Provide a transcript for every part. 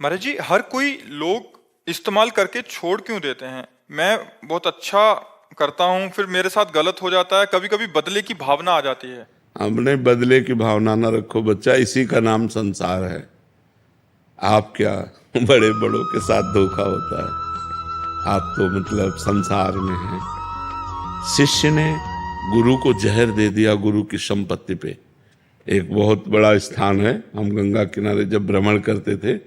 महाराज जी, हर कोई लोग इस्तेमाल करके छोड़ क्यों देते हैं? मैं बहुत अच्छा करता हूँ, फिर मेरे साथ गलत हो जाता है, कभी कभी बदले की भावना आ जाती है। हमने बदले की भावना न रखो बच्चा, इसी का नाम संसार है। आप क्या बड़े बड़ों के साथ धोखा होता है। आप तो मतलब संसार में हैं। शिष्य ने गुरु को जहर दे दिया गुरु की संपत्ति पे। एक बहुत बड़ा स्थान है, हम गंगा किनारे जब भ्रमण करते थे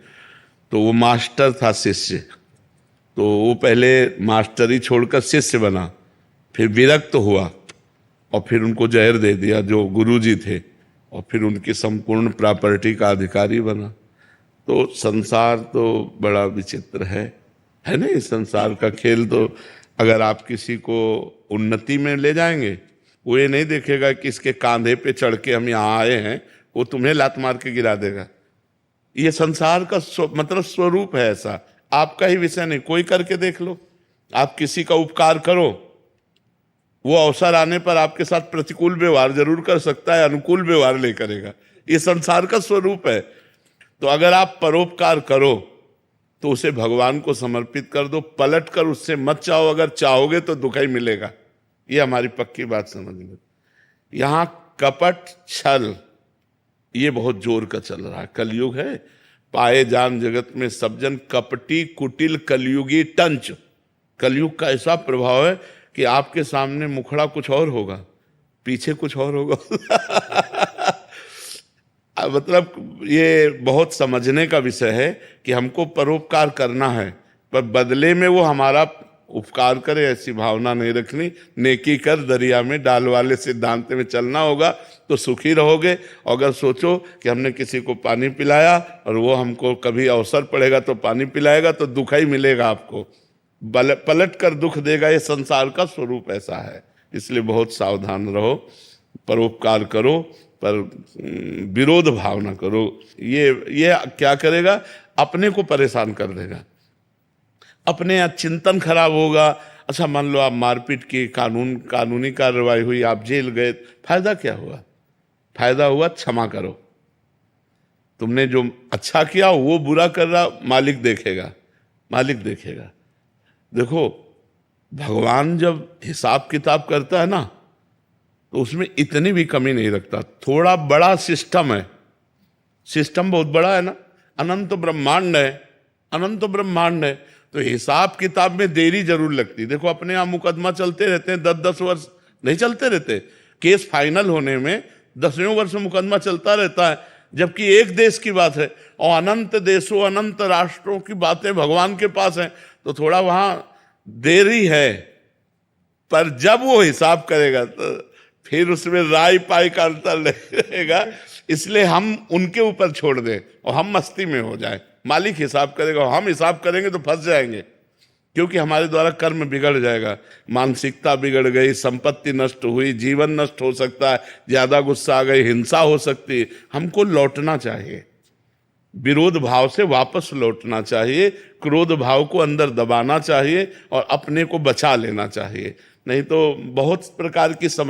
तो वो मास्टर था शिष्य, तो वो पहले मास्टरी छोड़कर शिष्य बना, फिर विरक्त हुआ और फिर उनको जहर दे दिया जो गुरुजी थे, और फिर उनकी संपूर्ण प्रॉपर्टी का अधिकारी बना। तो संसार तो बड़ा विचित्र है ना। इस संसार का खेल तो अगर आप किसी को उन्नति में ले जाएंगे, वो ये नहीं देखेगा कि इसके कांधे पे चढ़ के हम यहाँ आए हैं, वो तुम्हें लात मार के गिरा देगा। ये संसार का मतलब स्वरूप है ऐसा। आपका ही विषय नहीं, कोई करके देख लो। आप किसी का उपकार करो, वो अवसर आने पर आपके साथ प्रतिकूल व्यवहार जरूर कर सकता है, अनुकूल व्यवहार नहीं करेगा। ये संसार का स्वरूप है। तो अगर आप परोपकार करो तो उसे भगवान को समर्पित कर दो, पलट कर उससे मत चाहो। अगर चाहोगे तो दुख ही मिलेगा। ये हमारी पक्की बात समझ लो। यहां कपट छल ये बहुत जोर का चल रहा है। कलयुग है, पाए जान जगत में सब जन कपटी कुटिल कलयुगी टंच। कलयुग का ऐसा प्रभाव है कि आपके सामने मुखड़ा कुछ और होगा, पीछे कुछ और होगा। मतलब ये बहुत समझने का विषय है कि हमको परोपकार करना है, पर बदले में वो हमारा उपकार करे ऐसी भावना नहीं रखनी। नेकी कर दरिया में डाल वाले सिद्धांत में चलना होगा तो सुखी रहोगे। और अगर सोचो कि हमने किसी को पानी पिलाया और वो हमको कभी अवसर पड़ेगा तो पानी पिलाएगा, तो दुख ही मिलेगा आपको, पलट कर दुख देगा। ये संसार का स्वरूप ऐसा है। इसलिए बहुत सावधान रहो, परोपकार करो, पर विरोध भाव ना करो। ये क्या करेगा? अपने को परेशान कर देगा, अपने चिंतन खराब होगा। अच्छा, मान लो आप मारपीट की कानूनी कार्रवाई हुई, आप जेल गए, फायदा क्या हुआ? फायदा हुआ क्षमा करो। तुमने जो अच्छा किया वो बुरा कर रहा, मालिक देखेगा, मालिक देखेगा। देखो, भगवान जब हिसाब किताब करता है ना, तो उसमें इतनी भी कमी नहीं रखता। थोड़ा बड़ा सिस्टम है, सिस्टम बहुत बड़ा है ना, अनंत ब्रह्मांड है, अनंत ब्रह्मांड है। तो हिसाब किताब में देरी जरूर लगती। देखो, अपने यहाँ मुकदमा चलते रहते हैं, 10-10 वर्ष नहीं चलते रहते। केस फाइनल होने में 10वें वर्ष मुकदमा चलता रहता है, जबकि एक देश की बात है और अनंत देशों अनंत राष्ट्रों की बातें भगवान के पास है। तो थोड़ा वहां देरी है, पर जब वो हिसाब करेगा तो फिर उसमें राय पाई का अंतर नहीं रहेगा। इसलिए हम उनके ऊपर छोड़ दें और हम मस्ती में हो जाए। मालिक हिसाब करेगा, हम हिसाब करेंगे तो फंस जाएंगे, क्योंकि हमारे द्वारा कर्म बिगड़ जाएगा, मानसिकता बिगड़ गई, संपत्ति नष्ट हुई, जीवन नष्ट हो सकता है, ज्यादा गुस्सा आ गई, हिंसा हो सकती है। हमको लौटना चाहिए, विरोध भाव से वापस लौटना चाहिए, क्रोध भाव को अंदर दबाना चाहिए और अपने को बचा लेना चाहिए। नहीं तो बहुत प्रकार की समस्या